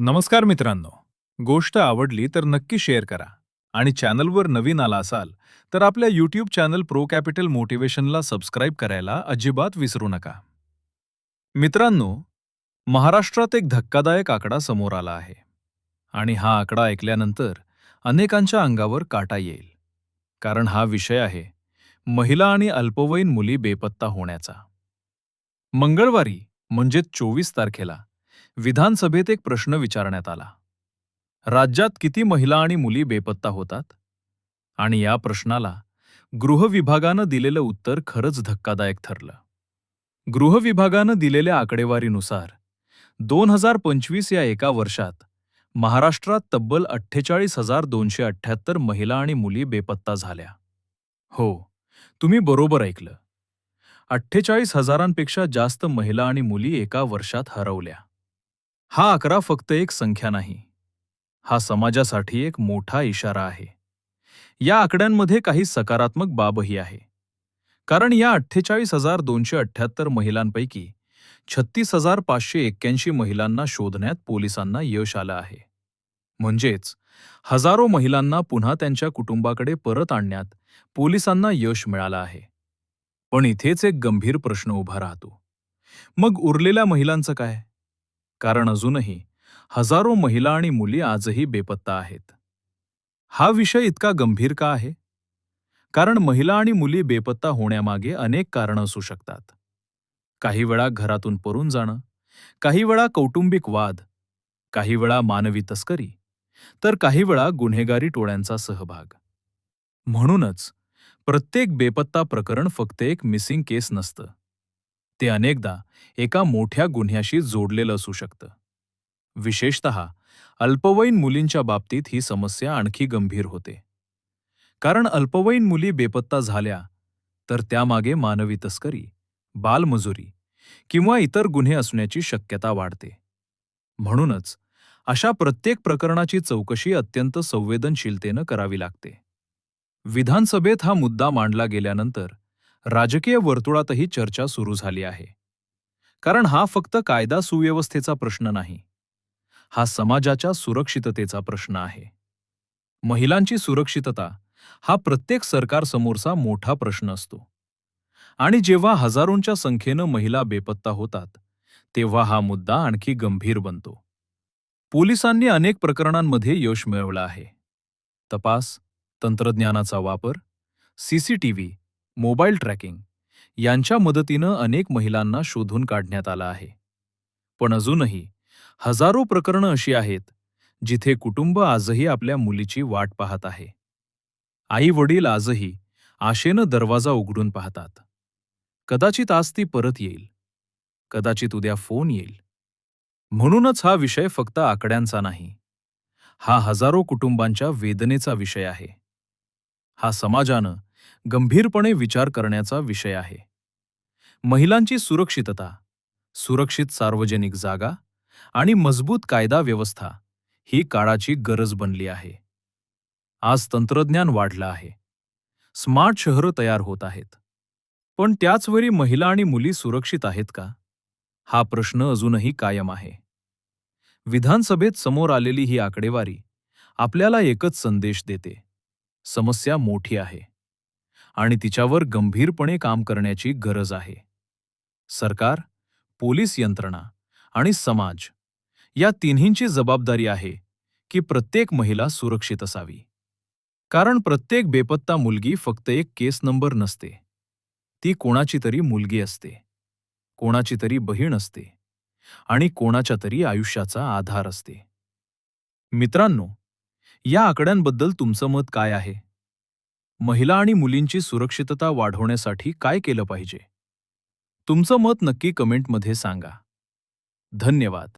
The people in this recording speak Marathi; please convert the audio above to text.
नमस्कार मित्रांनो. गोष्ट आवडली तर नक्की शेअर करा आणि चॅनलवर नवीन आला असाल तर आपल्या यूट्यूब चॅनल प्रो कॅपिटल मोटिवेशनला सबस्क्राईब करायला अजिबात विसरू नका. मित्रांनो, महाराष्ट्रात एक धक्कादायक आकडा समोर आला आहे आणि हा आकडा ऐकल्यानंतर अनेकांच्या अंगावर काटा येईल. कारण हा विषय आहे महिला आणि अल्पवयीन मुली बेपत्ता होण्याचा. मंगळवारी म्हणजेच 24 तारखेला विधानसभेत एक प्रश्न विचारण्यात आला. राज्यात किती महिला आणि मुली बेपत्ता होतात? आणि या प्रश्नाला गृह विभागानं दिलेलं उत्तर खरंच धक्कादायक ठरलं. गृह विभागानं दिलेल्या आकडेवारीनुसार 2025 या एका वर्षात महाराष्ट्रात तब्बल 48,278 महिला आणि मुली बेपत्ता झाल्या. हो, तुम्ही बरोबर ऐकलं. 48,000पेक्षा जास्त महिला आणि मुली एका वर्षात हरवल्या. हा आकडा फक्त एक संख्या नाही. हा समाजासाठी एक मोठा इशारा आहे. या आकड्यांमध्ये काही सकारात्मक बाबही आहे. कारण या 48,278 महिलांपैकी 36,581 महिलांना शोधण्यात पोलिसांना यश आलं आहे. म्हणजेच हजारो महिलांना पुन्हा त्यांच्या कुटुंबाकडे परत आणण्यात पोलिसांना यश मिळालं आहे. पण इथेच एक गंभीर प्रश्न उभा राहतो. मग उरलेल्या महिलांचं काय? कारण अजूनही हजारो महिला आणि मुली आजही बेपत्ता आहेत. हा विषय इतका गंभीर का आहे? कारण महिला आणि मुली बेपत्ता होण्यामागे अनेक कारणं असू शकतात. काही वेळा घरातून पळून जाणं, काही वेळा कौटुंबिक वाद, काही वेळा मानवी तस्करी, तर काही वेळा गुन्हेगारी टोळ्यांचा सहभाग. म्हणूनच प्रत्येक बेपत्ता प्रकरण फक्त एक मिसिंग केस नसतं. ते अनेकदा एका मोठ्या गुन्ह्याशी जोडलेलं असू शकतं. विशेषतः अल्पवयीन मुलींच्या बाबतीत ही समस्या आणखी गंभीर होते. कारण अल्पवयीन मुली बेपत्ता झाल्या तर त्यामागे मानवी तस्करी, बालमजुरी किंवा इतर गुन्हे असण्याची शक्यता वाढते. म्हणूनच अशा प्रत्येक प्रकरणाची चौकशी अत्यंत संवेदनशीलतेनं करावी लागते. विधानसभेत हा मुद्दा मांडला गेल्यानंतर राजकीय वर्तुळातही चर्चा सुरू झाली आहे. कारण हा फक्त कायदा सुव्यवस्थेचा प्रश्न नाही. हा समाजाच्या सुरक्षिततेचा प्रश्न आहे. महिलांची सुरक्षितता हा प्रत्येक सरकारसमोरचा मोठा प्रश्न असतो. आणि जेव्हा हजारोंच्या संख्येनं महिला बेपत्ता होतात, तेव्हा हा मुद्दा आणखी गंभीर बनतो. पोलिसांनी अनेक प्रकरणांमध्ये यश मिळवलं आहे. तपास, तंत्रज्ञानाचा वापर, सीसीटीव्ही, मोबाईल ट्रॅकिंग यांच्या मदतीनं अनेक महिलांना शोधून काढण्यात आलं आहे. पण अजूनही हजारो प्रकरणं अशी आहेत जिथे कुटुंब आजही आपल्या मुलीची वाट पाहत आहे. आई वडील आजही आशेनं दरवाजा उघडून पाहतात. कदाचित आज ती परत येईल, कदाचित उद्या फोन येईल. म्हणूनच हा विषय फक्त आकड्यांचा नाही. हा हजारो कुटुंबांच्या वेदनेचा विषय आहे. हा समाजानं गंभीरपणे विचार करण्याचा विषय आहे. महिलांची सुरक्षितता, सुरक्षित सार्वजनिक जागा आणि मजबूत कायदा व्यवस्था ही काळाची गरज बनली आहे. आज तंत्रज्ञान वाढलं आहे. स्मार्ट शहरं तयार होत आहेत. पण त्याचवेळी महिला आणि मुली सुरक्षित आहेत का? हा प्रश्न अजूनही कायम आहे. विधानसभेत समोर आलेली ही आकडेवारी आपल्याला एकच संदेश देते. समस्या मोठी आहे आणि तिच्यावर गंभीरपणे काम करण्याची गरज आहे. सरकार, पोलीस यंत्रणा आणि समाज या तिन्हींची जबाबदारी आहे की प्रत्येक महिला सुरक्षित असावी. कारण प्रत्येक बेपत्ता मुलगी फक्त एक केस नंबर नसते. ती कोणाची तरी मुलगी असते, कोणाची तरी बहीण असते आणि कोणाच्या तरी आयुष्याचा आधार असते. मित्रांनो, या आकड्यांबद्दल तुमचं मत काय आहे? महिला आणि मुलींची सुरक्षितता वाढवण्यासाठी काय केलं पाहिजे? तुमचं मत नक्की कमेंटमध्ये सांगा. धन्यवाद.